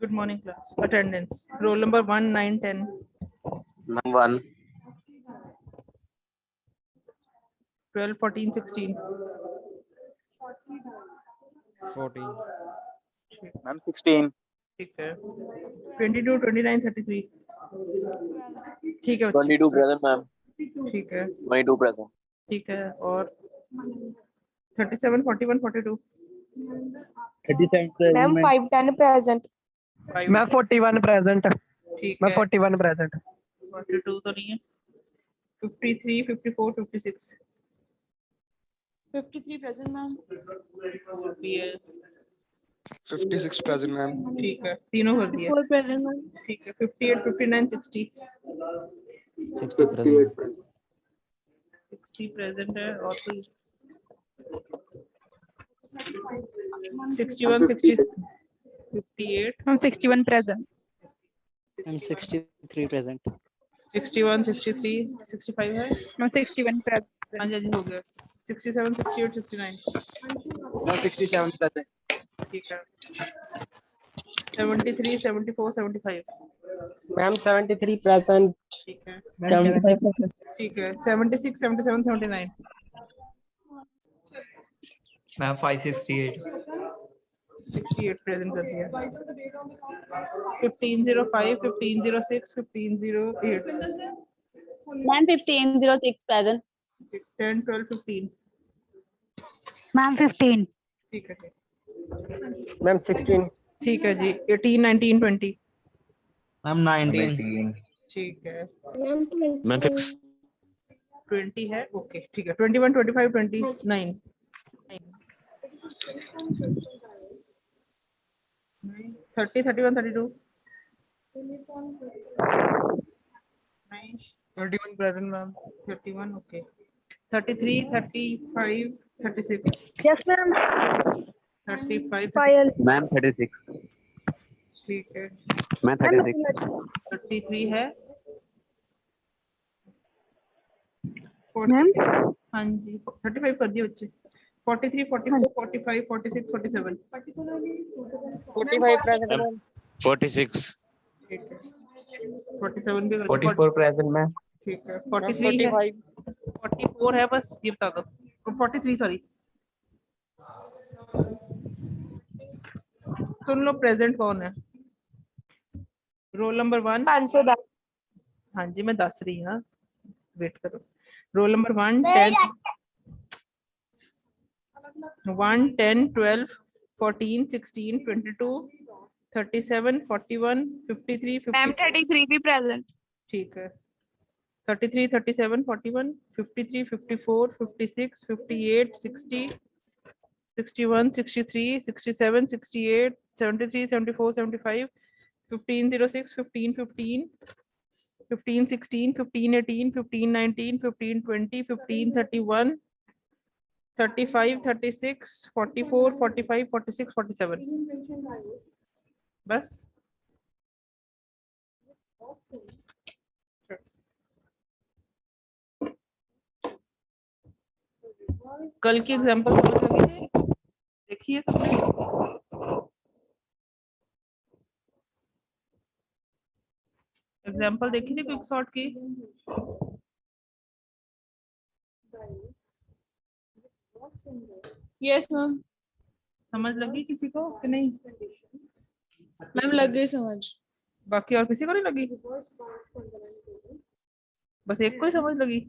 Good morning, class. Attendance. Roll number 1, 9, 10. Number 1. 12, 14, 16. 14. Ma'am 16. ठीक है. 22, 29, 33. ठीक है बच्चे. 22 present ma'am. ठीक है. 22 present. ठीक है. और 37, 41, 42. 37 present. Ma'am 5 10 present. मैं 41 प्रेजेंट। ठीक मैं है. 41 प्रेजेंट। 42 तो नहीं है. 53, 54, 56. 53 प्रेजेंट मैम। भी है. 56 present ma'am. ठीक है. तीनों कर दिया. 4 प्रेजेंट मैम। ठीक है. 58, 59, 60. 60 present. 60 प्रेजेंट है. और कोई 61, 60, 58. हम 61 प्रेजेंट। I'm 63 present. 61, 63, 65 है. मैं 61 प्रेजेंट। हाँ जी हो गया. 67, 68, 69. 67 present. ठीक है. 73, 74, 75. Ma'am 73 present. ठीक है. 75%. ठीक है. 76, 77, 79. मैम 568. 68 प्रेजेंट कर दिया. 1505, 1506, 1508. Ma'am 1506 present. 10, 12, 15. मैम 15। ठीक है. मैम 16। ठीक है जी. 18, 19, 20. मैम 19. ठीक है. मैं 6. 20 है. ओके ठीक है. 21, 25, 29. 30, 31, 32. 31 present ma'am. 31. Okay. 33, 35, 36. Yes ma'am. 35. पायल। मैम 36. ठीक है. मैं 36. 33 है. मैम हाँ जी. 35 कर दिए बच्चे. 43, 44, 45, 46, 47. 45 प्रेजेंट मैम। 46. ठीक है. 47 भी कर दिए. 44 प्रेजेंट मैम। ठीक है. 43 है. 44 है बस. ये बता दो. 43 सॉरी. सुन लो प्रेजेंट कौन है. Roll number 1. 510। हाँ जी मैं 10 रही हाँ. वेट करो. Roll number 1, 10, 1, 10, 12, 14, 16, 22, 37, 41, 53, 50. 33 भी प्रेजेंट। ठीक है. 33, 37, 41, 53, 54, 56, 58, 60, 61, 63, 67, 68, 73, 74, 75, 1506, 15, 15, 15, 16, 15, 18, 15, 19, 15, 20, 15, 31, 35, 36, 44, 45, 46, 47. बस. कल की एग्जांपल समझ लगी थी? देखिए सबने एग्जांपल देखी थी क्विक सॉर्ट की? Yes ma'am. समझ लगी किसी को कि नहीं? मैम लग गई समझ। बाकी और किसी को नहीं लगी? बस एक को ही समझ लगी?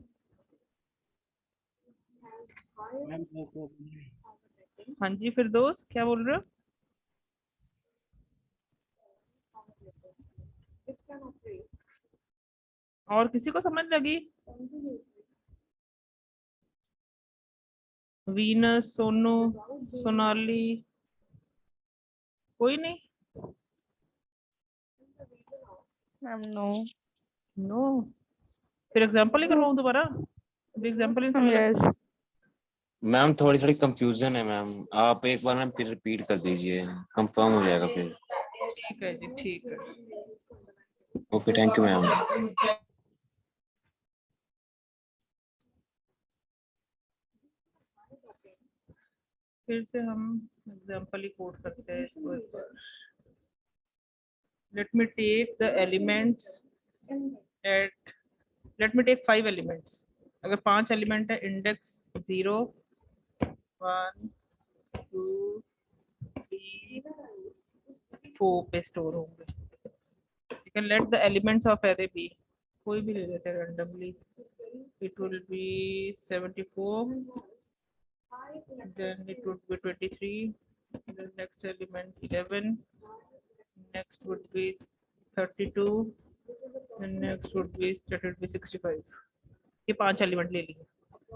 हाँ जी, फिर दोस्त क्या बोल रहे हो? और किसी को समझ लगी? वीनस, सोनू, सोनाली, कोई नहीं? Ma'am no. नो? फिर एग्जांपल ही करवाऊं दोबारा? अभी एग्जांपल ही समझ यस। मैम थोड़ी थोड़ी कंफ्यूजन है मैम, आप एक बार मैम फिर रिपीट कर दीजिए, कंफर्म हो जाएगा फिर। ठीक है जी, ठीक है। Okay, thank you ma'am. फिर से हम एग्जांपल ही कोड करते हैं इसको एक बार। Let me take the elements at let me take 5 elements. अगर 5 एलिमेंट है, इंडेक्स 0 1 2 3 4 पे स्टोर होंगे। You can let the elements of array be, कोई भी ले लेते हैं randomly. It will be 74, then it would be 23, the next element 11, next would be 32, and next would be 65. ये 5 एलिमेंट ले लिए।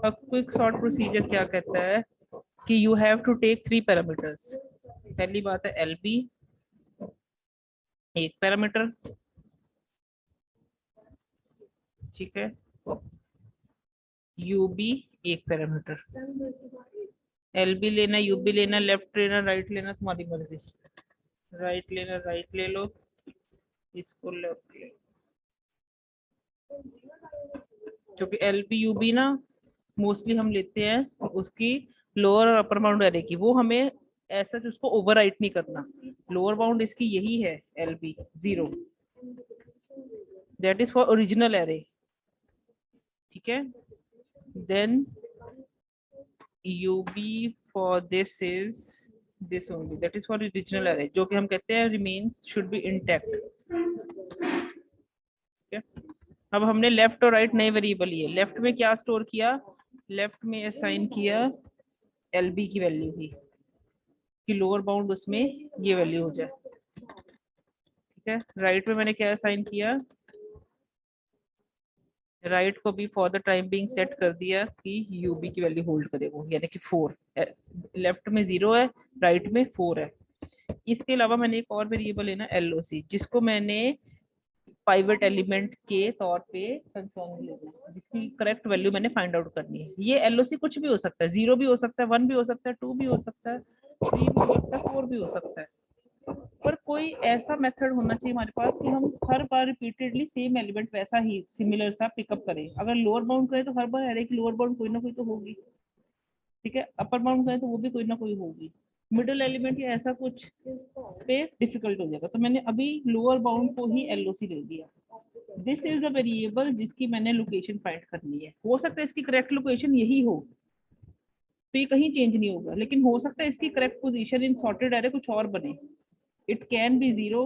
अब क्विक सॉर्ट प्रोसीजर क्या कहता है कि you have to take 3 parameters. पहली बात है LB, एक पैरामीटर, ठीक है, UB एक पैरामीटर। LB लेना, UB लेना, लेफ्ट लेना, राइट लेना, तुम्हारी मर्जी। राइट लेना, राइट ले लो, इसको लेफ्ट ले लो। क्योंकि LB UB ना मोस्टली हम लेते हैं उसकी लोअर और अपर बाउंड एरे की, वो हमें ऐसा उसको ओवरराइट नहीं करना। लोअर बाउंड इसकी यही है LB 0, that is for original array, ठीक है। Then UB for this is this only, that is for original array, जो कि हम कहते हैं रिमेन्स शुड बी इंटैक्ट, ठीक है। अब हमने लेफ्ट और राइट नए वेरिएबल लिए। लेफ्ट में क्या स्टोर किया? लेफ्ट में असाइन किया LB की वैल्यू की, कि लोअर बाउंड उसमें ये वैल्यू हो जाए, ठीक है। राइट में मैंने क्या असाइन किया? राइट को भी for the time being set कर दिया कि UB की वैल्यू होल्ड करे वो, यानी कि 4। लेफ्ट में 0 है, राइट में 4 है। इसके अलावा मैंने एक और वेरिएबल लेना LOC, जिसको मैंने पाइवट एलिमेंट के तौर पे कंसर्न ले लिया, जिसकी करेक्ट वैल्यू मैंने फाइंड आउट करनी है। ये LOC कुछ भी हो सकता है, 0 भी हो सकता है, 1 भी हो सकता है, 2 भी हो सकता है, 3 भी हो सकता है, 4 भी हो सकता है, पर कोई ऐसा मेथड होना चाहिए हमारे पास कि हम हर बार रिपीटेडली सेम एलिमेंट वैसा ही सिमिलर सा पिकअप करें। अगर लोअर बाउंड करें तो हर बार एरे की लोअर बाउंड कोई ना कोई तो होगी, ठीक है। अपर बाउंड करें तो वो भी कोई ना कोई होगी। मिडिल एलिमेंट या ऐसा कुछ पे डिफिकल्ट हो जाएगा, तो मैंने अभी लोअर बाउंड को ही LOC ले दिया। दिस इज द वेरिएबल जिसकी मैंने लोकेशन फाइंड करनी है। हो सकता है इसकी करेक्ट लोकेशन यही हो, तो ये कहीं चेंज नहीं होगा, लेकिन हो सकता है इसकी correct position in sorted array कुछ और बने। It can be 0,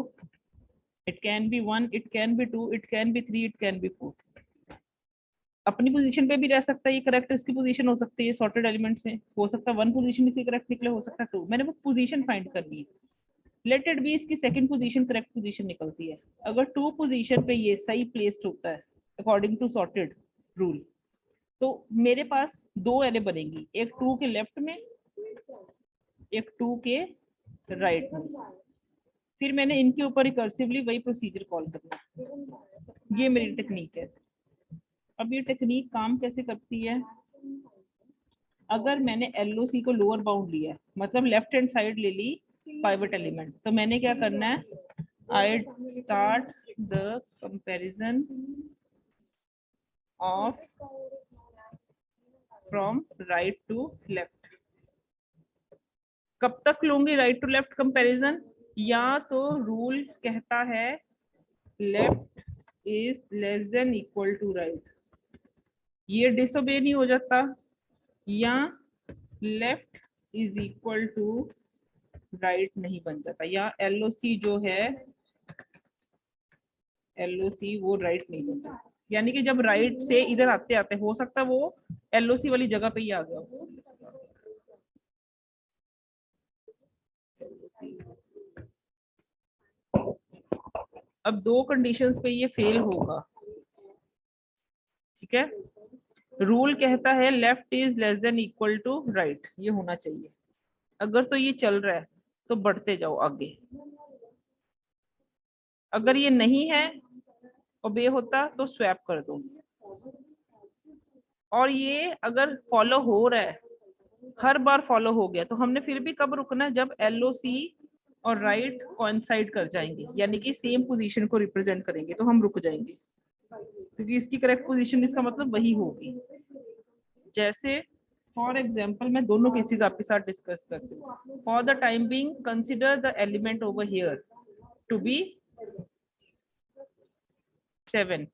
it can be 1, it can be 2, it can be 3, it can be 4। अपनी पोजीशन पे भी रह सकता है, ये करेक्ट इसकी पोजीशन हो सकती है सॉर्टेड एलिमेंट्स में, हो सकता है 1 पोजीशन इसकी करेक्ट निकले, हो सकता है 2। मैंने वो पोजीशन फाइंड करनी है। लेट इट बी इसकी सेकंड पोजीशन करेक्ट पोजीशन निकलती है। अगर 2 पोजीशन पे ये सही प्लेस्ड होता है अकॉर्डिंग टू सॉर्टेड रूल, तो मेरे पास 2 एरे बनेंगी, एक 2 के लेफ्ट में, एक 2 के राइट में। फिर मैंने इनके ऊपर रिकर्सिवली वही प्रोसीजर कॉल करना है। ये मेरी टेक्निक है। अब ये टेक्निक काम कैसे करती है? अगर मैंने LOC को लोअर बाउंड लिया, मतलब लेफ्ट हैंड साइड ले ली पाइवट एलिमेंट, तो मैंने क्या करना है? I start the comparison of from right to left। कब तक लूंगी राइट टू लेफ्ट कंपैरिजन? या तो रूल कहता है left is less than equal to right, ये डिसोबे नहीं हो जाता, या left is equal to right नहीं बन जाता, या एलओसी जो है एलओसी वो राइट नहीं बन जाता। यानी कि जब राइट से इधर आते आते हो सकता है वो एलओसी वाली जगह पे ही आ गया हो। अब दो कंडीशंस पे ये फेल होगा, ठीक है। रूल कहता है left is less than equal to right, ये होना चाहिए। अगर तो ये चल रहा है तो बढ़ते जाओ आगे, अगर ये नहीं है ओबे होता तो स्वैप कर दो। और ये अगर फॉलो हो रहा है, हर बार फॉलो हो गया, तो हमने फिर भी कब रुकना है? जब एलओसी और राइट कोइंसाइड कर जाएंगे, यानी कि सेम पोजीशन को रिप्रेजेंट करेंगे, तो हम रुक जाएंगे, क्योंकि इसकी करेक्ट पोजीशन इसका मतलब वही होगी। जैसे फॉर एग्जांपल मैं दोनों केसेस आपके साथ डिस्कस करती हूँ। For the time being consider the element over here to be 7।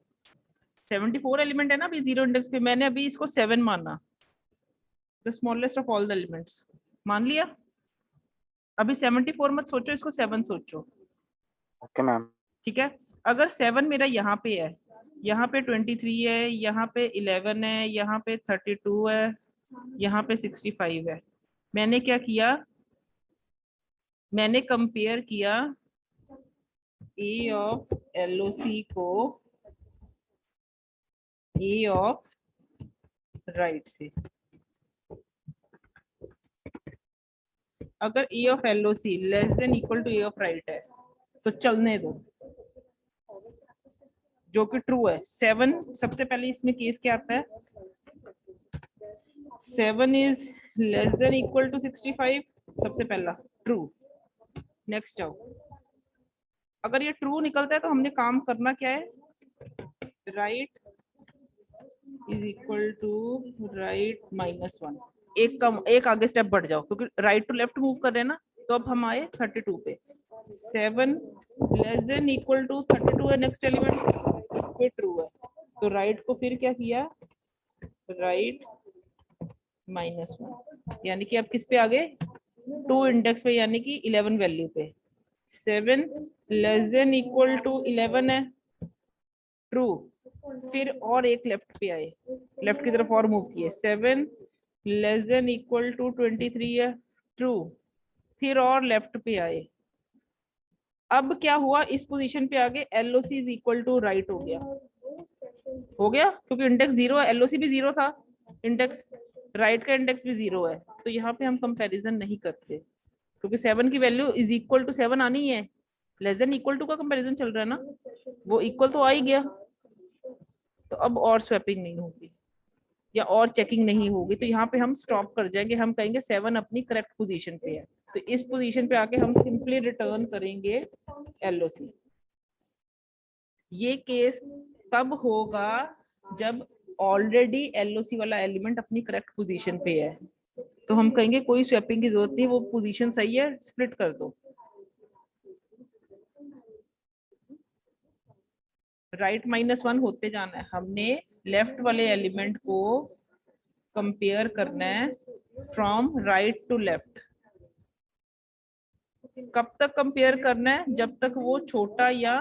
74 element है ना अभी जीरो इंडेक्स पे, मैंने अभी इसको 7 माना, the smallest of all the elements मान लिया। अभी 74 मत सोचो, इसको 7 सोचो। Okay ma'am. ठीक है, अगर 7 मेरा यहाँ पे है, यहाँ पे 23 है, यहाँ पे 11 है, यहाँ पे 32 है, यहाँ पे 65 है। मैंने क्या किया? मैंने कंपेयर किया ए ऑफ एलओसी को ए ऑफ राइट से। अगर a of LOC less than equal to a of right है तो चलने दो, जो कि ट्रू है। 7 सबसे पहले इसमें केस क्या आता है? 7 is less than equal to 65, सबसे पहला ट्रू। नेक्स्ट जाओ, अगर ये ट्रू निकलता है तो हमने काम करना क्या है? Right is equal to right -1। एक आगे स्टेप बढ़ जाओ, क्योंकि राइट टू लेफ्ट मूव कर रहे हैं ना। तो अब हम आए 32 पे। 7 लेस देन इक्वल टू 32 है नेक्स्ट एलिमेंट, फिर ट्रू है, तो राइट को फिर क्या किया? राइट -1, यानी कि अब किस पे आ गए? 2 इंडेक्स पे, यानी कि 11 वैल्यू पे। 7 लेस देन इक्वल टू 11 है, ट्रू। फिर और एक लेफ्ट पे आए, लेफ्ट की तरफ और मूव किए। 7 लेस देन इक्वल टू 23 है, ट्रू। फिर और लेफ्ट पे आए। अब क्या हुआ? इस पोजीशन पे आगे LOC is equal to right हो गया, क्योंकि इंडेक्स 0 है, एलओसी भी 0 था, इंडेक्स राइट का इंडेक्स भी 0 है। तो यहाँ पे हम कंपैरिजन नहीं करते, क्योंकि 7 की वैल्यू इज इक्वल टू 7 आनी है। लेस देन इक्वल टू का कंपैरिजन चल रहा है ना, वो इक्वल तो आ ही गया। तो अब और स्वैपिंग नहीं होगी या और चेकिंग नहीं होगी, तो यहाँ पे हम स्टॉप कर जाएंगे। हम कहेंगे 7 अपनी करेक्ट पोजीशन पे है, तो इस पोजीशन पे आके हम सिंपली रिटर्न करेंगे एलओसी। ये केस तब होगा जब ऑलरेडी एलओसी वाला एलिमेंट अपनी करेक्ट पोजीशन पे है, तो हम कहेंगे कोई स्वैपिंग की जरूरत नहीं, वो पोजीशन सही है, स्प्लिट कर दो। राइट -1 होते जाना है, हमने लेफ्ट वाले एलिमेंट को कंपेयर करना है फ्रॉम राइट टू लेफ्ट। कब तक कंपेयर करना है? जब तक वो छोटा या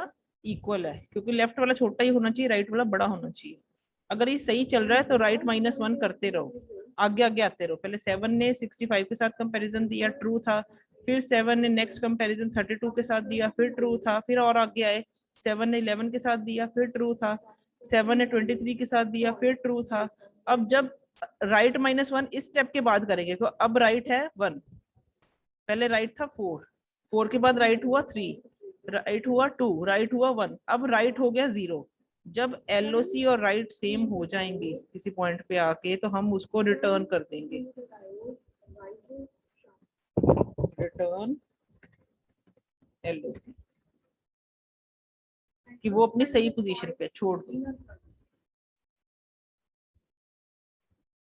इक्वल है, क्योंकि लेफ्ट वाला छोटा ही होना चाहिए, राइट वाला बड़ा होना चाहिए। अगर ये सही चल रहा है तो राइट -1 करते रहो, आगे आगे आते रहो। पहले 7 ने 65 के साथ कंपैरिजन दिया, ट्रू था। फिर 7 ने नेक्स्ट कंपैरिजन 32 के साथ दिया, फिर ट्रू था। फिर और आगे आए, 7 ने 11 के साथ दिया, फिर ट्रू था। 7 ने 23 के साथ दिया, फिर ट्रू था। अब जब राइट -1 इस स्टेप के बाद करेंगे, तो अब राइट है 1, पहले राइट था 4 के बाद राइट हुआ 3, राइट हुआ 2, राइट हुआ 1, अब राइट हो गया 0। जब एलओसी और राइट सेम हो जाएंगे किसी पॉइंट पे आके, तो हम उसको रिटर्न कर देंगे। रिटर्न एलओसी, कि वो अपनी सही पोजीशन पे छोड़ दो।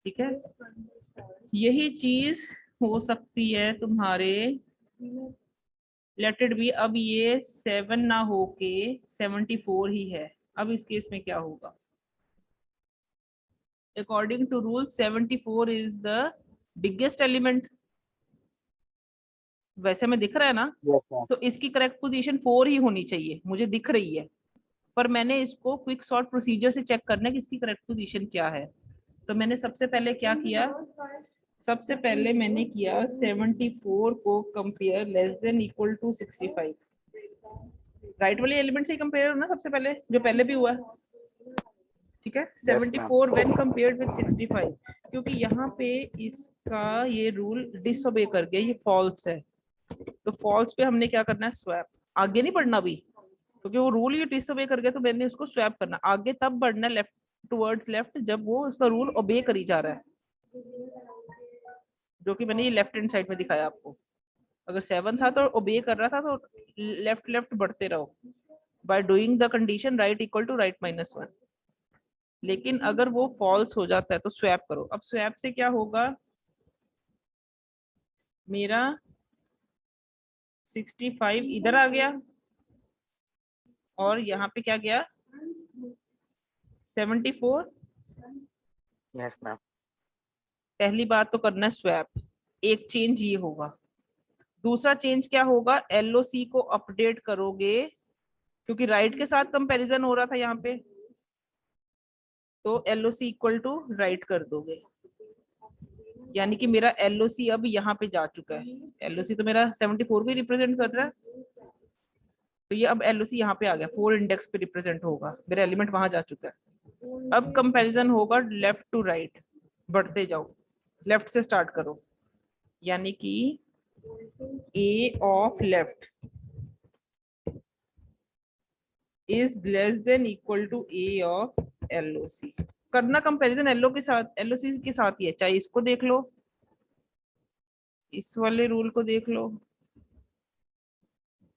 ठीक है, यही चीज हो सकती है तुम्हारे लेट इट बी। अब ये 7 ना होके 74 ही है। अब इस केस में क्या होगा? According to rule 74 is the biggest element. वैसे में दिख रहा है ना, यस मैम। तो इसकी करेक्ट पोजीशन 4 ही होनी चाहिए, मुझे दिख रही है, पर मैंने इसको क्विक सॉर्ट प्रोसीजर से चेक करना है कि इसकी करेक्ट पोजीशन क्या है। तो मैंने सबसे पहले क्या किया, सबसे पहले मैंने किया 74 को compare less than equal to 65। Right वाले एलिमेंट से कंपेयर होना सबसे पहले, जो पहले भी हुआ। ठीक है, 74 व्हेन कंपेयर्ड विद 65, क्योंकि यहाँ पे इसका ये रूल डिसओबे कर गया, ये फॉल्स है। तो फॉल्स पे हमने क्या करना है, स्वैप। आगे नहीं बढ़ना अभी, क्योंकि वो रूल ये डिसओबे कर गया, तो मैंने उसको स्वैप करना। आगे तब बढ़ना लेफ्ट टुवर्ड्स लेफ्ट जब वो उसका रूल ओबे करी जा रहा है, जो कि मैंने ये लेफ्ट हैंड साइड में दिखाया आपको। अगर 7 था तो ओबे कर रहा था, तो लेफ्ट लेफ्ट बढ़ते रहो by doing the condition right equal to right minus 1। लेकिन अगर वो फॉल्स हो जाता है तो स्वैप करो। अब स्वैप से क्या होगा, मेरा 65 इधर आ गया और यहाँ पे क्या गया 74। Yes ma'am. पहली बात तो करना है स्वैप, एक चेंज ये होगा। दूसरा चेंज क्या होगा, एलओसी को अपडेट करोगे, क्योंकि राइट के साथ कंपैरिजन हो रहा था यहाँ पे, तो एलओसी इक्वल टू राइट कर दोगे। यानी कि मेरा एलओसी अब यहाँ पे जा चुका है। एलओसी तो मेरा 74 भी रिप्रेजेंट कर रहा है, तो ये अब एलओसी यहाँ पे आ गया, 4 इंडेक्स पे रिप्रेजेंट होगा, मेरा एलिमेंट वहां जा चुका है। अब कंपैरिजन होगा लेफ्ट टू राइट, बढ़ते जाओ, लेफ्ट से स्टार्ट करो। यानी कि a of left is less than equal to a of LOC. करना कंपैरिजन एलओ के साथ, एलओसी के साथ ही है, चाहे इसको देख लो, इस वाले रूल को देख लो,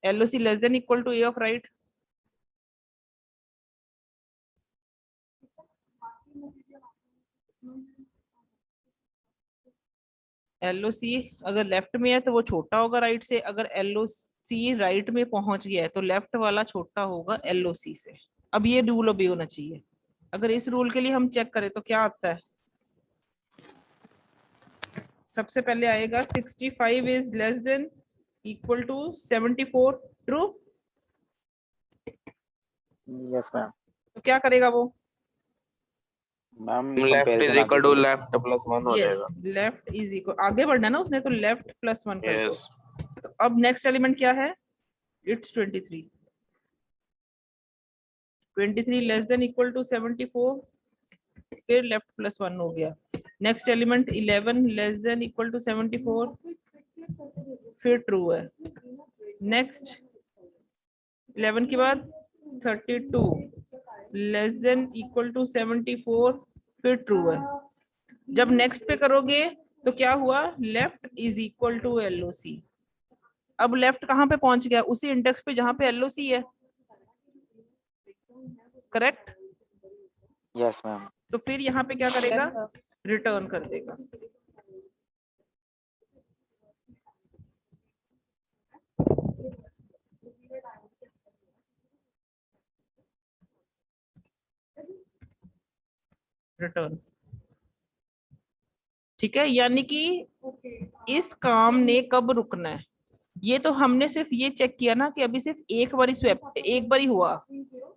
LOC less than equal to a of right. LOC अगर लेफ्ट में है तो वो छोटा होगा राइट से, अगर एलओसी राइट में पहुंच गया है तो लेफ्ट वाला छोटा होगा एलओसी से। अब ये रूल ओबे होना चाहिए। अगर इस रूल के लिए हम चेक करें तो क्या आता है, सबसे पहले आएगा 65 is less than equal to 74, true. Yes ma'am. तो क्या करेगा वो, ma'am left is equal to left plus 1 हो यस जाएगा। लेफ्ट इज इक्वल, आगे बढ़ना ना उसने, तो लेफ्ट प्लस 1 कर दो। यस तो अब नेक्स्ट एलिमेंट क्या है, it's 23। 23 less than equal to 74, फिर लेफ्ट प्लस 1 हो गया। Next element 11 less than equal to 74, फिर ट्रू है। नेक्स्ट 11 के बाद 32 लेस देन इक्वल टू 74, फिर ट्रू है। जब नेक्स्ट पे करोगे तो क्या हुआ, left is equal to LOC. अब लेफ्ट कहाँ पे पहुंच गया, उसी इंडेक्स पे जहां पे एलओसी है, करेक्ट। Yes ma'am. तो फिर यहाँ पे क्या करेगा, Yes, sir. रिटर्न कर देगा। रिटर्न, ठीक है। यानी कि इस काम ने कब रुकना है, ये तो हमने सिर्फ ये चेक किया ना कि अभी सिर्फ एक बार स्वैप, एक बार ही हुआ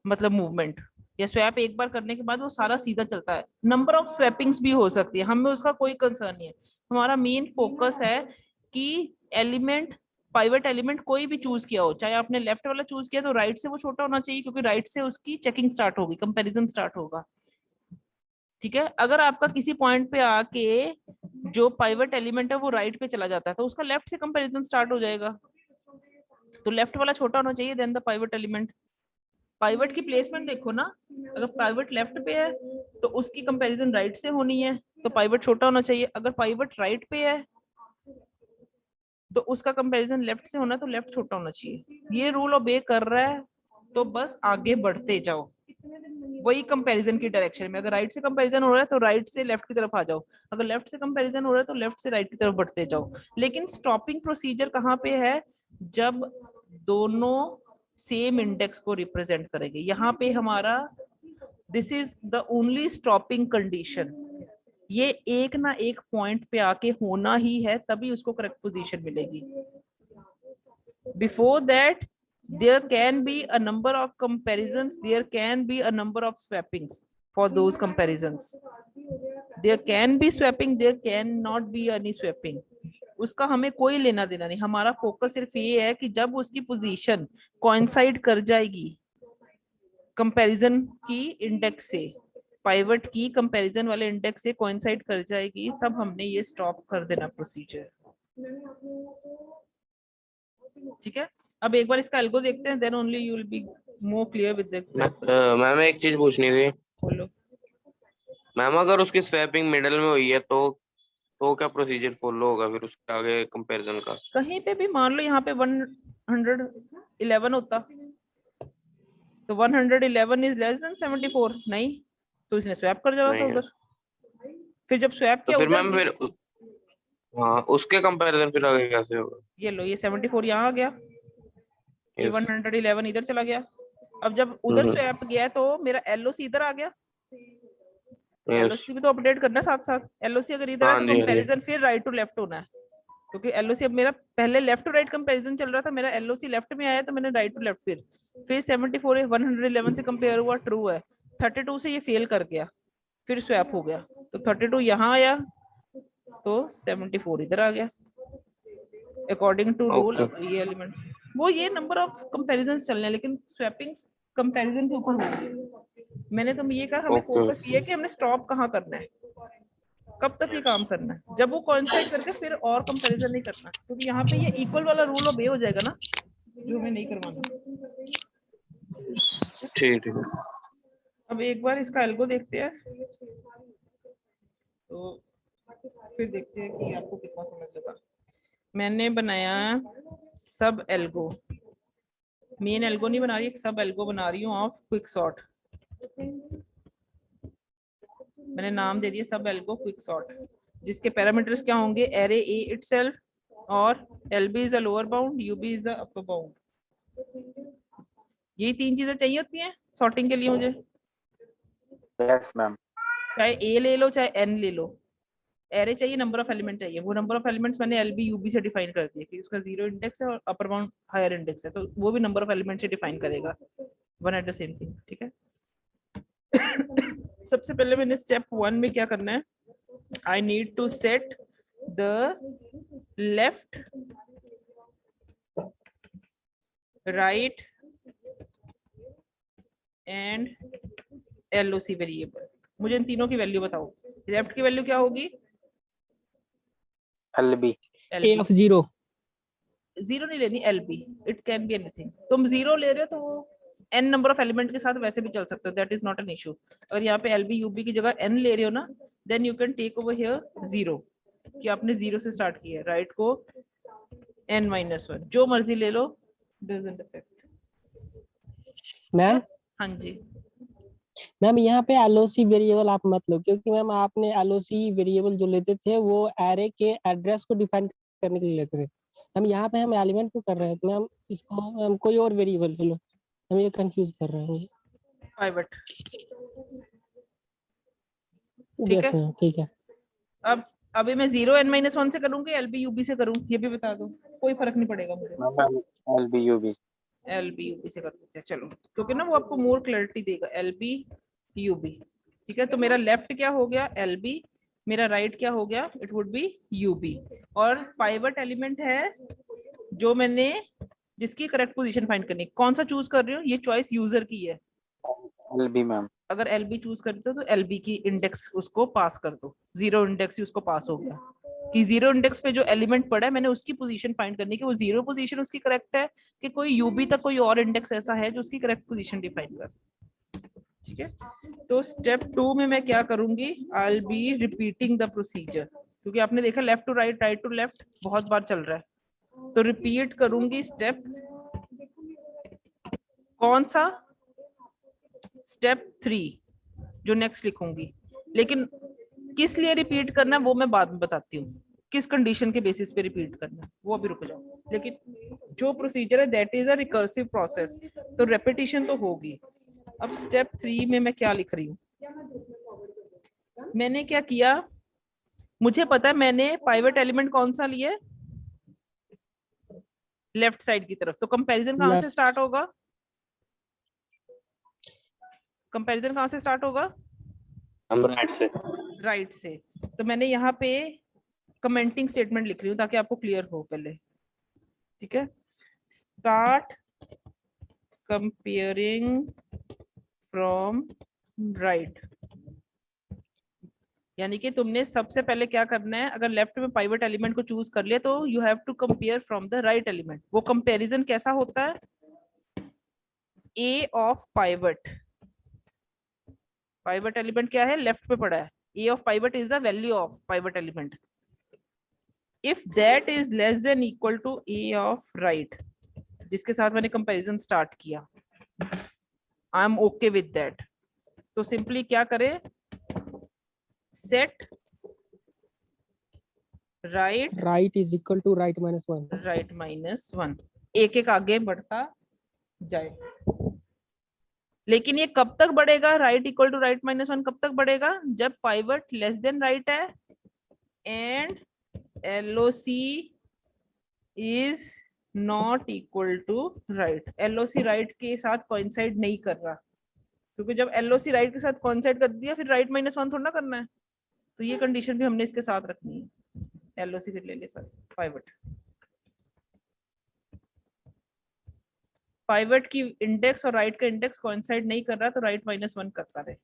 मतलब मूवमेंट, या स्वैप एक बार करने के बाद वो सारा सीधा चलता है। नंबर ऑफ स्वैपिंग्स भी हो सकती है, हमें उसका कोई कंसर्न नहीं है। हमारा मेन फोकस है कि एलिमेंट, पाइवट एलिमेंट कोई भी चूज किया हो, चाहे आपने लेफ्ट वाला चूज किया तो राइट से वो छोटा होना चाहिए, क्योंकि राइट से उसकी चेकिंग स्टार्ट होगी, कंपैरिजन स्टार्ट होगा। ठीक है, अगर आपका किसी पॉइंट पे आके जो पाइवट एलिमेंट है वो राइट पे चला जाता है तो उसका लेफ्ट से कंपैरिजन स्टार्ट हो जाएगा, तो लेफ्ट वाला छोटा होना चाहिए than the pivot element. Pivot की प्लेसमेंट देखो ना, अगर पाइवट लेफ्ट पे है तो उसकी कंपैरिजन राइट से होनी है, तो पाइवट छोटा होना चाहिए। अगर पाइवट राइट पे है तो उसका कंपैरिजन लेफ्ट से होना, तो लेफ्ट छोटा होना चाहिए। ये रूल ओबे कर रहा है तो बस आगे बढ़ते जाओ वही कंपैरिजन की डायरेक्शन में। अगर राइट से कंपैरिजन हो रहा है तो राइट से लेफ्ट की तरफ आ जाओ, अगर लेफ्ट से कंपैरिजन हो रहा है तो लेफ्ट से राइट की तरफ बढ़ते जाओ। लेकिन स्टॉपिंग प्रोसीजर कहाँ पे है? जब दोनों सेम इंडेक्स को रिप्रेजेंट करेंगे। यहाँ पे हमारा this is the only stopping condition. ये एक ना एक पॉइंट पे आके होना ही है, तभी उसको करेक्ट पोजीशन मिलेगी। Before that there can be a number of comparisons, there can be a number of swappings for those comparisons. There can be swapping, there can not be any swapping. उसका हमें कोई लेना देना नहीं। हमारा focus सिर्फ ये है कि जब उसकी पोजीशन कोइंसाइड कर जाएगी कंपैरिजन की इंडेक्स से, पाइवट की कंपैरिजन वाले इंडेक्स से कोइंसाइड कर जाएगी, तब हमने ये स्टॉप कर देना प्रोसीजर। ठीक है, अब एक बार इसका एल्गो देखते हैं, then only you will be more clear with the example. Ma'am एक चीज पूछनी थी। बोलो। मैम अगर उसकी स्वैपिंग मिडिल में हुई है तो क्या प्रोसीजर फॉलो होगा फिर उसके आगे कंपैरिजन का? कहीं पे भी मान लो यहाँ पे 111 होता तो 111 इज लेस देन 74, नहीं तो इसने स्वैप कर जाना था उधर। फिर जब स्वैप किया तो फिर उधर मैम फिर हाँ उसके कंपैरिजन फिर आगे कैसे होगा? ये लो, ये 74 यहाँ आ गया, ये 111 इधर चला गया। अब जब उधर स्वैप गया तो मेरा एलओसी इधर आ गया। एलओसी भी तो अपडेट करना है साथ साथ। एलओसी अगर इधर है तो कंपैरिजन फिर राइट टू लेफ्ट होना है, क्योंकि एलओसी अब मेरा पहले लेफ्ट टू राइट कंपैरिजन चल रहा था, मेरा एलओसी लेफ्ट में आया तो मैंने राइट टू लेफ्ट। फिर 74 111 से कंपेयर हुआ, ट्रू है। 32 से ये फेल कर गया, फिर स्वैप हो गया तो 32 यहाँ आया तो 74 इधर आ गया अकॉर्डिंग टू रूल। ये एलिमेंट्स वो ये नंबर ऑफ कंपैरिजंस चलने हैं, लेकिन स्वैपिंग कंपैरिजन के ऊपर होगी। मैंने तो ये कहा हमें फोकस ये है कि हमने स्टॉप कहाँ करना है, कब तक ये काम करना है। जब वो कोइंसाइड करके फिर और कंपैरिजन नहीं करना, क्योंकि यहाँ पे ये इक्वल वाला रूल ऑब्े हो जाएगा ना, जो हमें नहीं करवाना। ठीक है। अब एक बार इसका एल्गो देखते हैं तो फिर देखते हैं कि आपको कितना समझ लगा। मैंने बनाया सब एल्गो, मेन एल्गो नहीं बना रही, एक सब एल्गो बना रही हूँ ऑफ क्विक सॉर्ट। मैंने नाम दे दिया सब एल्गो क्विक सॉर्ट, जिसके पैरामीटर्स क्या होंगे? एरे ए इटसेल्फ और LB is the lower bound, UB is the upper bound. यही तीन चीजें चाहिए होती हैं सॉर्टिंग के लिए मुझे। Yes ma'am. चाहे ए ले लो चाहे एन ले लो, एरे चाहिए, नंबर ऑफ एलिमेंट चाहिए। वो नंबर ऑफ एलिमेंट्स मैंने एलबी यूबी से डिफाइन कर दिया कि उसका 0 इंडेक्स है और अपर बाउंड हायर इंडेक्स है, तो वो भी नंबर ऑफ एलिमेंट से डिफाइन करेगा, one at the same thing. ठीक है। सबसे पहले मैंने स्टेप 1 में क्या करना है? I need to set the left right and LOC variable. मुझे इन तीनों की वैल्यू बताओ। लेफ्ट की वैल्यू क्या होगी? LB A of 0 जीरो नहीं लेनी, LB, it can be anything. तुम जीरो ले रहे हो तो n नंबर ऑफ एलिमेंट के साथ वैसे भी चल सकते हो, that is not an issue. अगर यहाँ पे LB UB की जगह n ले रहे हो ना, then you can take over here 0, कि आपने 0 से स्टार्ट किया है, राइट को n-1, जो मर्जी ले लो, डजंट अफेक्ट। मैम। हाँ जी मैम यहाँ पे एलओसी वेरिएबल आप मत लो, क्योंकि मैम आपने एलओसी वेरिएबल जो लेते थे वो एरे के एड्रेस को डिफाइन करने के लिए लेते थे। हम यहाँ पे हम एलिमेंट को कर रहे हैं, तो मैम इसको हम कोई और वेरिएबल लो, हम ये कंफ्यूज कर रहे हैं। पाइवट। यस मैम, ठीक है। अब अभी मैं 0 n-1 से करूंगी, LB UB से करूं, ये भी बता दो, कोई फर्क नहीं पड़ेगा मुझे। LB UB से कर देते हैं, चलो, क्योंकि ना वो आपको मोर क्लैरिटी देगा। LB UB, ठीक है। तो मेरा लेफ्ट क्या हो गया? LB, मेरा राइट क्या हो गया? It would be UB। और पाइवट एलिमेंट है जो मैंने जिसकी करेक्ट पोजीशन फाइंड करनी। कौन सा चूज कर रही हूँ? ये चॉइस यूजर की है। LB ma'am. अगर LB चूज करते हो तो LB की इंडेक्स उसको पास कर दो, 0 इंडेक्स ही उसको पास हो गया, कि 0 इंडेक्स पे जो एलिमेंट पड़ा है मैंने उसकी पोजीशन फाइंड करनी, कि वो 0 पोजीशन उसकी करेक्ट है कि कोई UB तक कोई और इंडेक्स ऐसा है जो उसकी करेक्ट पोजीशन डिफाइन कर। ठीक है। तो स्टेप 2 में मैं क्या करूंगी? I will be repeating the procedure, क्योंकि आपने देखा left to right, right to left बहुत बार चल रहा है, तो रिपीट करूंगी स्टेप। कौन सा? स्टेप 3 जो नेक्स्ट लिखूंगी, लेकिन किस लिए रिपीट करना है वो मैं बाद में बताती हूँ, किस कंडीशन के बेसिस पे रिपीट करना है वो अभी रुक जाओ। लेकिन जो प्रोसीजर है that is a recursive process, तो रेपिटेशन तो होगी। अब स्टेप 3 में मैं क्या लिख रही हूँ, मैंने क्या किया, मुझे पता है मैंने पाइवट एलिमेंट कौन सा लिया है, लेफ्ट साइड की तरफ, तो कंपैरिजन कहां से स्टार्ट होगा? कंपैरिजन कहां से स्टार्ट होगा? हम राइट से। राइट से। तो मैंने यहाँ पे कमेंटिंग स्टेटमेंट लिख रही हूँ ताकि आपको क्लियर हो पहले, ठीक है। स्टार्ट कंपेयरिंग फ्रॉम राइट, यानी कि तुमने सबसे पहले क्या करना है, अगर लेफ्ट में पाइवट एलिमेंट को चूज कर लिया तो you have to compare from the right element. वो कंपैरिजन कैसा होता है? A of pivot, pivot element क्या है, लेफ्ट पे पड़ा है, a of pivot is the value of pivot element, if that is less than equal to a of right, जिसके साथ मैंने कंपैरिजन स्टार्ट किया, I am okay with that. तो सिंपली क्या करें, set right is equal to right minus 1, right minus 1, एक एक आगे बढ़ता जाए। लेकिन ये कब तक बढ़ेगा, right equal to right minus 1 कब तक बढ़ेगा? जब पाइवट लेस देन राइट है and LOC is not equal to right. LOC right के साथ कोइंसाइड नहीं कर रहा, क्योंकि जब एलओसी राइट के साथ कोइंसाइड कर दिया फिर राइट माइनस 1 थोड़ा ना करना है, तो ये कंडीशन भी हमने इसके साथ रखनी है। एलओसी फिर ले ले सर, पाइवट की इंडेक्स और राइट का इंडेक्स कोइंसाइड नहीं कर रहा तो राइट माइनस 1 करता रहे,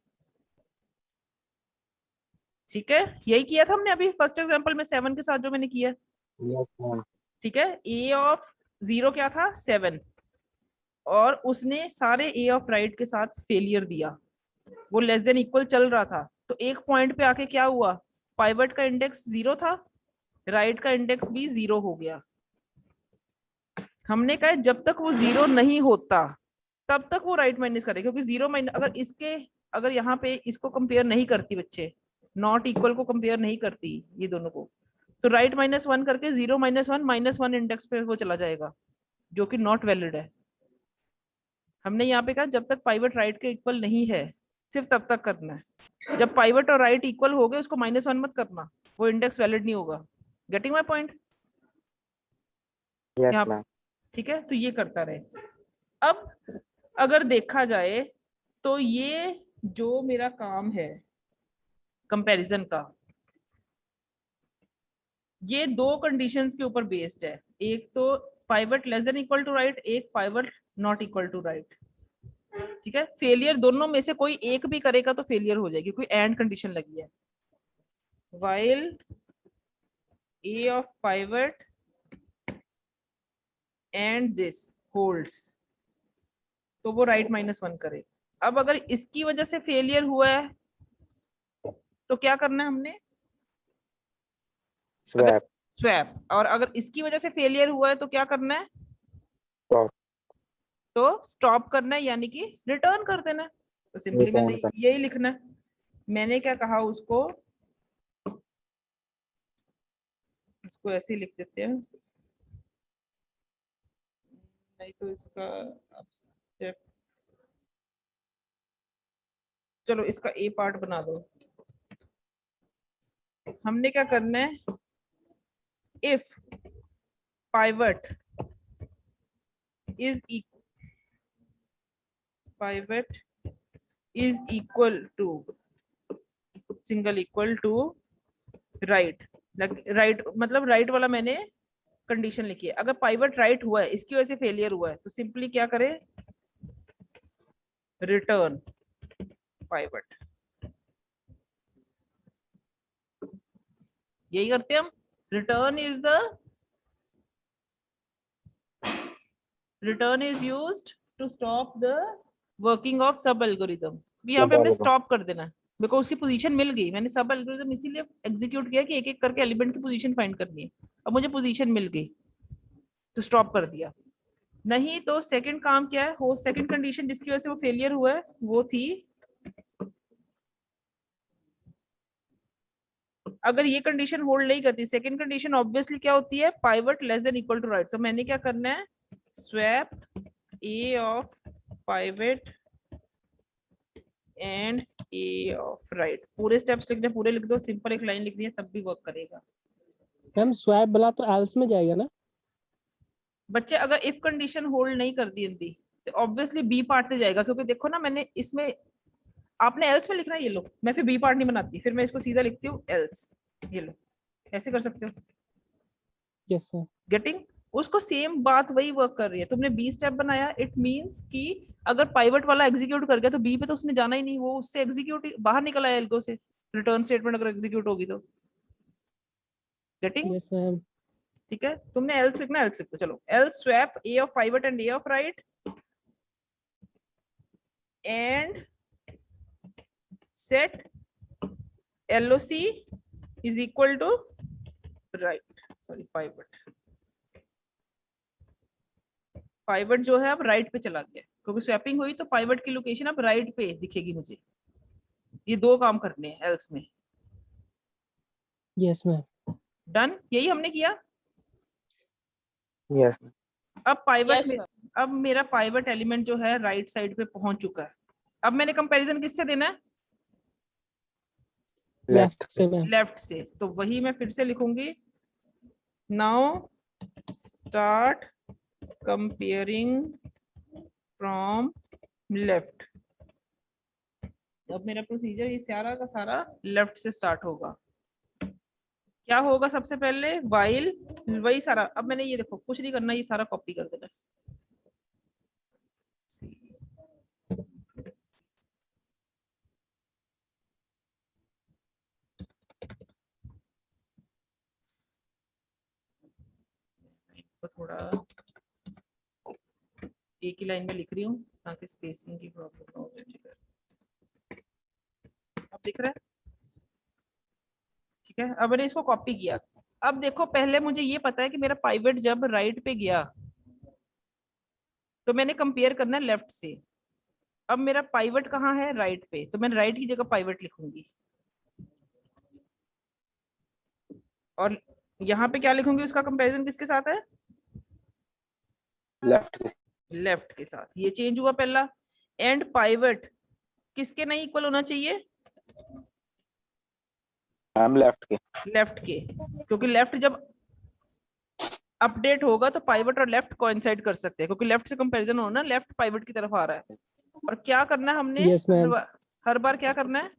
ठीक है। यही किया था हमने अभी फर्स्ट एग्जांपल में 7 के साथ जो मैंने किया, ठीक है। ए ऑफ 0 क्या था, 7, और उसने सारे ए ऑफ राइट के साथ फेलियर दिया, वो लेस देन इक्वल चल रहा था, तो एक पॉइंट पे आके क्या हुआ, पाइवट का इंडेक्स 0 था, राइट का इंडेक्स भी 0 हो गया। हमने कहा जब तक वो 0 नहीं होता तब तक वो राइट माइनस करे, क्योंकि 0 माइनस अगर यहाँ पे इसको कंपेयर नहीं करती बच्चे, नॉट इक्वल को कंपेयर नहीं करती ये दोनों को, तो राइट माइनस 1 करके 0 माइनस 1 माइनस 1 इंडेक्स पे वो चला जाएगा, जो कि नॉट वैलिड है। हमने यहाँ पे कहा जब तक पाइवट राइट के इक्वल नहीं है सिर्फ तब तक करना है, जब पाइवट और राइट इक्वल हो गए उसको माइनस 1 मत करना, वो इंडेक्स वैलिड नहीं होगा। Getting my point? yes, ठीक है, तो ये करता रहे। अब अगर देखा जाए तो ये जो मेरा काम है कंपैरिजन का, ये दो कंडीशंस के ऊपर बेस्ड है, एक तो pivot less than equal to right, एक pivot not equal to right, ठीक है। फेलियर दोनों में से कोई एक भी करेगा तो फेलियर हो जाएगी, कोई एंड कंडीशन लगी है। while a of pivot and this holds, तो वो राइट माइनस 1 करे। अब अगर इसकी वजह से फेलियर हुआ है तो क्या करना है हमने, स्वैप, और अगर इसकी वजह से फेलियर हुआ है तो क्या करना है, तो स्टॉप करना है, यानी कि रिटर्न कर देना है। तो सिंपली मैंने यही लिखना है। मैंने क्या कहा उसको ऐसे ही लिख देते हैं, नहीं तो इसका चलो इसका ए पार्ट बना दो। हमने क्या करना है, if pivot is equal to single equal to right, right मतलब राइट वाला मैंने कंडीशन लिखी है। अगर पाइवट राइट हुआ है, इसकी वजह से फेलियर हुआ है, तो सिंपली क्या करें, रिटर्न पाइवट, यही करते हैं हम। Return is used to stop the working of सब एल्गोरिथम। यहाँ पे हमने स्टॉप कर देना है, बिकॉज उसकी पोजीशन मिल गई। मैंने सब एल्गोरिथम इसीलिए एग्जीक्यूट किया कि एक एक करके एलिमेंट की पोजीशन फाइंड करनी है। अब मुझे पोजीशन मिल गई तो स्टॉप कर दिया। नहीं तो सेकंड काम क्या है, हो सेकंड कंडीशन जिसकी वजह से वो फेलियर हुआ है वो थी, अगर ये कंडीशन होल्ड नहीं करती, सेकंड कंडीशन ऑब्वियसली क्या होती है, pivot less than equal to right. तो मैंने क्या करना है, swap A of pivot and A of right, पूरे स्टेप्स लिखने, पूरे लिख दो, सिंपल एक लाइन लिखनी है तब भी वर्क करेगा। मैम स्वैप बोला तो एल्स में जाएगा ना? बच्चे अगर इफ कंडीशन होल्ड नहीं कर दी इनकी तो ऑब्वियसली बी पार्ट से जाएगा, क्योंकि देखो ना मैंने इसमें, आपने एल्स में लिखना है, ये लो मैं फिर बी पार्ट नहीं बनाती, फिर मैं इसको सीधा लिखती हूँ एल्स, ये लो ऐसे कर सकते हो। Yes ma'am. गेटिंग? उसको सेम बात वही वर्क कर रही है, तुमने बी स्टेप बनाया, इट मींस कि अगर पाइवट वाला एग्जीक्यूट कर गया तो बी पे तो उसने जाना ही नहीं, वो उससे एग्जीक्यूट बाहर निकल आया एल्गो से, रिटर्न स्टेटमेंट अगर एग्जीक्यूट होगी तो। गेटिंग? Yes ma'am. ठीक है, तुमने एल्स लिखना, एल्स लिख दो, चलो else swap A of pivot and A of right and set LOC is equal to right, sorry pivot जो है अब राइट पे चला गया, क्योंकि स्वैपिंग हुई तो पाइवट की लोकेशन अब राइट पे दिखेगी मुझे। ये दो काम करने हैं एल्स में। Yes ma'am. डन, यही हमने किया। यस अब पाइवट Yes, में, अब मेरा पाइवट एलिमेंट जो है राइट साइड पे पहुंच चुका है। अब मैंने कंपैरिजन किससे देना है, लेफ्ट से मैम। लेफ्ट से, तो वही मैं फिर से लिखूंगी, now start comparing from left. अब मेरा प्रोसीजर ये सारा का सारा लेफ्ट से स्टार्ट होगा। क्या होगा सबसे पहले, वाइल, वही सारा, अब मैंने ये देखो कुछ नहीं करना, ये सारा कॉपी कर देना। इसको थोड़ा एक ही लाइन में लिख रही हूँ ताकि स्पेसिंग की प्रॉब्लम ना हो जाए। अब दिख रहा है? ठीक है, अब मैंने इसको कॉपी किया। अब देखो पहले मुझे ये पता है कि मेरा पाइवट जब राइट पे गया तो मैंने कंपेयर करना है लेफ्ट से। अब मेरा पाइवट कहाँ है, राइट पे, तो मैं राइट की जगह पाइवट लिखूंगी, और यहाँ पे क्या लिखूंगी, उसका कंपैरिजन किसके साथ है, लेफ्ट लेफ्ट के साथ। ये चेंज हुआ पहला। एंड पाइवट किसके नहीं इक्वल होना चाहिए, मैम लेफ्ट के। लेफ्ट के, क्योंकि लेफ्ट जब अपडेट होगा तो पाइवट और लेफ्ट कोइंसाइड कर सकते हैं, क्योंकि लेफ्ट से कंपैरिजन होना, लेफ्ट पाइवट की तरफ आ रहा है। और क्या करना है हमने, Yes, ma'am. हर बार क्या करना है,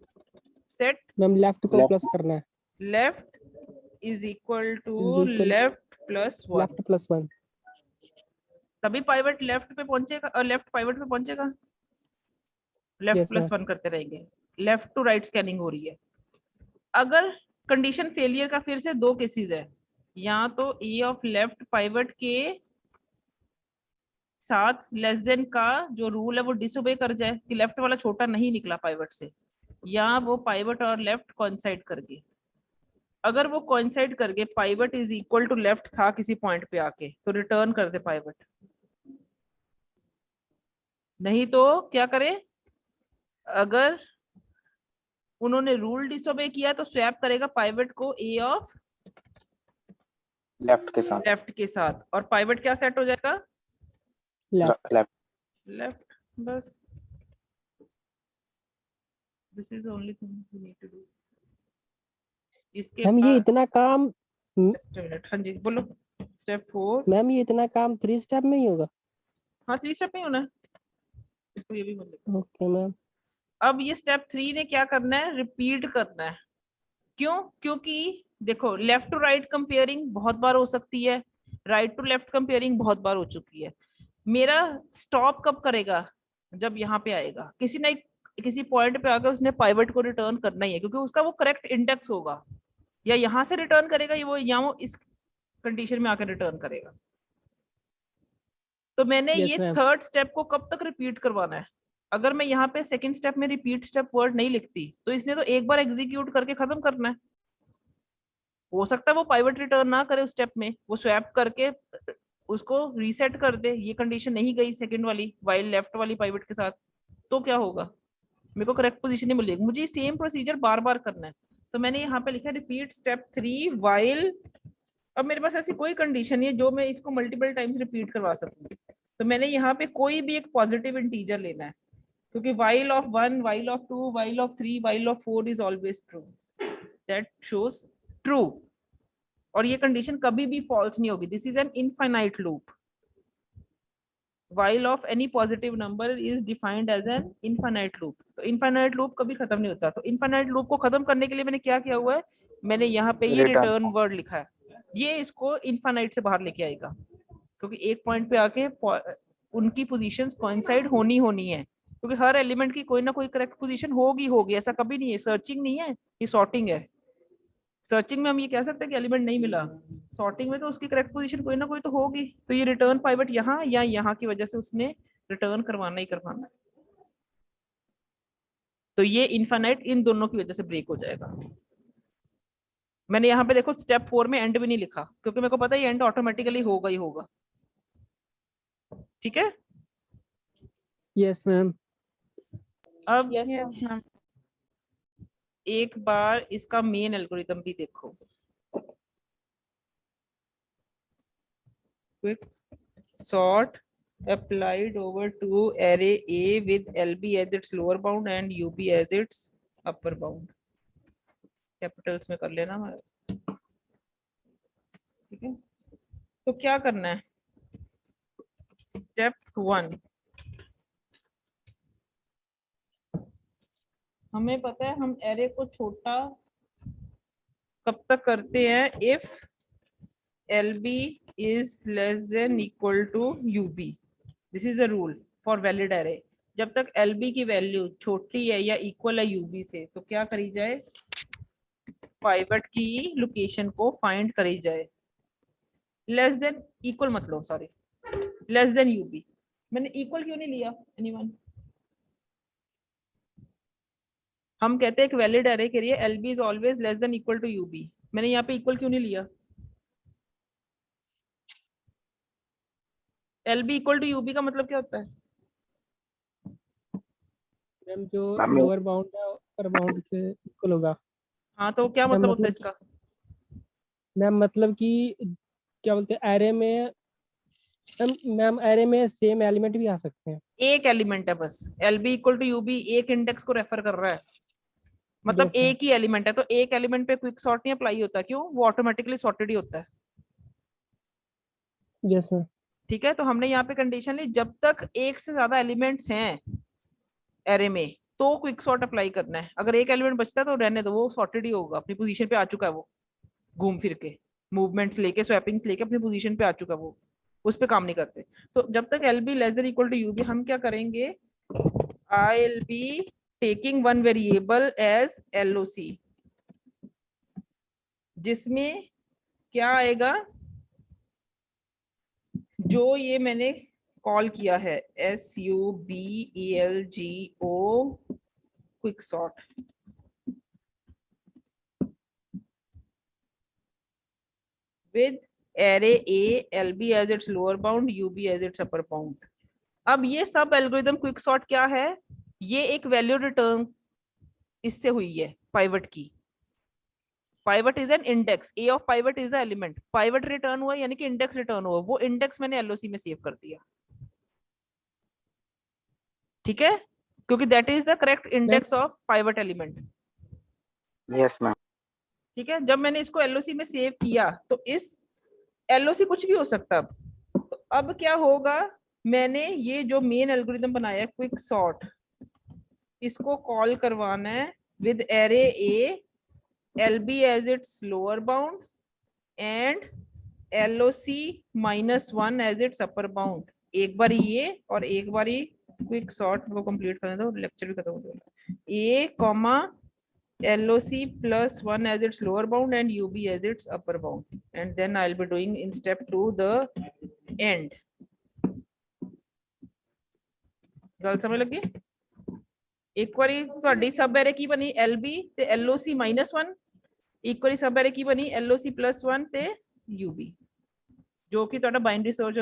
सेट मैम लेफ्ट को Left. प्लस करना है। Left is equal to Is equal- left plus 1, left plus 1। तभी पाइवट लेफ्ट पे पहुंचेगा और लेफ्ट पाइवट पे पहुंचेगा। लेफ्ट Yes, प्लस 1 करते रहेंगे, लेफ्ट टू राइट स्कैनिंग हो रही है। अगर कंडीशन फेलियर का फिर से दो केसेस है, या तो ए ऑफ लेफ्ट पाइवट के साथ लेस देन का जो रूल है वो डिसोबे कर जाए कि लेफ्ट वाला छोटा नहीं निकला पाइवट से, या वो पाइवट और लेफ्ट कोइंसाइड कर गए। अगर वो कोइंसाइड कर गए, pivot is equal to left था किसी पॉइंट पे आके, तो रिटर्न कर दे पाइवट। नहीं तो क्या करे, अगर उन्होंने रूल डिसोबे किया तो स्वैप करेगा पाइवट को ए ऑफ लेफ्ट के साथ। लेफ्ट के साथ, और पाइवट क्या सेट हो जाएगा, लेफ्ट। लेफ्ट। लेफ्ट। बस this is only thing you need to do. इसके मैम ये बाद इतना काम, just a minute, हाँ जी बोलो। स्टेप 4, मैम ये इतना काम 3 स्टेप में ही होगा? हाँ 3 स्टेप में ही होना है, इसको ये भी मत लिखो। Okay ma'am. अब ये स्टेप 3 ने क्या करना है, रिपीट करना है। क्यों, क्योंकि देखो लेफ्ट टू राइट कंपेयरिंग बहुत बार हो सकती है, राइट टू लेफ्ट कंपेयरिंग बहुत बार हो चुकी है। मेरा स्टॉप कब करेगा, जब यहाँ पे आएगा, किसी ना किसी पॉइंट पे आकर उसने पाइवट को रिटर्न करना ही है, क्योंकि उसका वो करेक्ट इंडेक्स होगा, या यहाँ से रिटर्न करेगा वो, या वो इस कंडीशन में आकर रिटर्न करेगा। तो मैंने Yes, ये ma'am. थर्ड स्टेप को कब तक रिपीट करवाना है। अगर मैं यहाँ पे सेकंड स्टेप में रिपीट स्टेप वर्ड नहीं लिखती तो इसने तो एक बार एग्जीक्यूट करके खत्म करना है। हो सकता है वो पाइवट रिटर्न ना करे उस स्टेप में, वो स्वैप करके उसको रीसेट कर दे, ये कंडीशन नहीं गई सेकंड वाली वाइल लेफ्ट वाली पाइवट के साथ, तो क्या होगा, मेरे को करेक्ट पोजीशन नहीं मिलेगी, मुझे सेम प्रोसीजर बार बार करना है। तो मैंने यहाँ पे लिखा रिपीट स्टेप 3 वाइल, अब मेरे पास ऐसी कोई कंडीशन नहीं है जो मैं इसको मल्टीपल टाइम्स रिपीट करवा सकूं, तो मैंने यहाँ पे कोई भी एक पॉजिटिव इंटीजर लेना है, क्योंकि while of 1, while of 2, while of 3, while of 4 is always true, that shows true, और ये कंडीशन कभी भी फॉल्स नहीं होगी, this is an infinite loop, while of any positive number is defined as an infinite loop, तो infinite loop कभी खत्म नहीं होता। तो इनफाइनाइट लूप को खत्म करने के लिए मैंने क्या किया हुआ है, मैंने यहाँ पे ये रिटर्न वर्ड लिखा है, ये इसको इनफाइनाइट से बाहर लेके आएगा, क्योंकि एक पॉइंट पे आके उनकी पोजीशंस कोइंसाइड होनी है, क्योंकि हर एलिमेंट की कोई ना कोई करेक्ट पोजीशन होगी, ऐसा कभी नहीं है, सर्चिंग नहीं है, ये सॉर्टिंग है। सर्चिंग में हम ये कह सकते हैं कि एलिमेंट नहीं मिला, सॉर्टिंग में तो उसकी करेक्ट पोजीशन कोई ना कोई तो होगी, तो ये रिटर्न पाइवट यहाँ या यहाँ की वजह से उसने रिटर्न करवाना ही करवाना है, तो ये इनफाइनाइट इन दोनों की वजह से ब्रेक हो जाएगा। मैंने यहाँ पे देखो स्टेप 4 में एंड भी नहीं लिखा, क्योंकि मेरे को पता है ये एंड ऑटोमेटिकली होगा ही होगा, ठीक है। Yes ma'am. अब Yes, ma'am. एक बार इसका मेन एल्गोरिथम भी देखो, quick sort applied over to array A with LB as its lower bound and UB as its upper bound, Capitals में कर लेना, ठीक है। तो क्या करना है, स्टेप 1, हमें पता है हम एरे को छोटा कब तक करते हैं, if LB is less than equal to UB, this is a rule for valid array, जब तक LB की वैल्यू छोटी है या इक्वल है UB से, तो क्या करी जाए, पाइवट की लोकेशन को फाइंड करी जाए, लेस देन इक्वल मतलब सॉरी लेस देन UB, मैंने इक्वल क्यों नहीं लिया, एनीवन, हम कहते हैं एक वैलिड एरे के लिए LB is always less than equal to UB, मैंने यहाँ पे इक्वल क्यों नहीं लिया, LB इक्वल टू UB का मतलब क्या होता है, मैम जो लोअर बाउंड है अपर बाउंड के इक्वल होगा। हाँ तो क्या मतलब होता है इसका, मैम मतलब कि क्या बोलते हैं, एरे में मैम एरे में सेम एलिमेंट भी आ सकते हैं, एक एलिमेंट है बस, LB इक्वल टू UB एक इंडेक्स को रेफर कर रहा है, मतलब Yes, sir. एक ही एलिमेंट है, तो एक एलिमेंट पे क्विक सॉर्ट नहीं अप्लाई होता, क्यों, वो ऑटोमेटिकली सॉर्टेड ही होता है, यस मैम। ठीक है। तो हमने यहाँ पे कंडीशन ली, जब तक एक से ज्यादा एलिमेंट्स हैं एरे में तो क्विक सॉर्ट अप्लाई करना है, अगर एक एलिमेंट बचता है तो रहने दो, वो सॉर्टेड ही होगा, अपनी पोजीशन पे आ चुका है, वो घूम फिर के मूवमेंट्स लेके स्वैपिंग्स लेके अपनी पोजीशन पे आ चुका है, वो उस पे काम नहीं करते। तो जब तक LB less than equal to UB, हम क्या करेंगे, I'll be taking one variable as LOC, जिसमें क्या आएगा, जो ये मैंने कॉल किया है SUBELGO quick sort, with array A, LB as its lower bound, UB as its upper bound। अब ये सब एल्गोरिथम क्विक सॉर्ट क्या है, ये एक वैल्यू रिटर्न इससे हुई है पाइवट की, pivot is an index, A of pivot is the element, pivot return हुआ यानी कि इंडेक्स रिटर्न हुआ, वो इंडेक्स मैंने LOC में सेव कर दिया, ठीक है, क्योंकि that is the correct index of pivot element, yes ma'am. ठीक है। जब मैंने इसको LOC में सेव किया तो इस LOC कुछ भी हो सकता है, तो अब क्या होगा, मैंने ये जो मेन एल्गोरिथम बनाया है क्विक सॉर्ट, इसको कॉल करवाना है with array A, LB as its lower bound and LOC -1 as its upper bound, एक बार ये और एक बार क्विक सॉर्ट को कंप्लीट करने दो, लेक्चर भी खत्म हो जाएगा, A, LOC +1 as its lower bound and UB as its upper bound, and then I'll be doing in step 2 the end। गल समझ लगी, एक बारी ਤੁਹਾਡੀ सब एरे की बनी LB ਤੇ LOC -1, एक बारी सब एरे की बनी LOC +1 ਤੇ UB, जो कि ਤੁਹਾਡਾ ਬਾਈਨਰੀ ਸਰਚ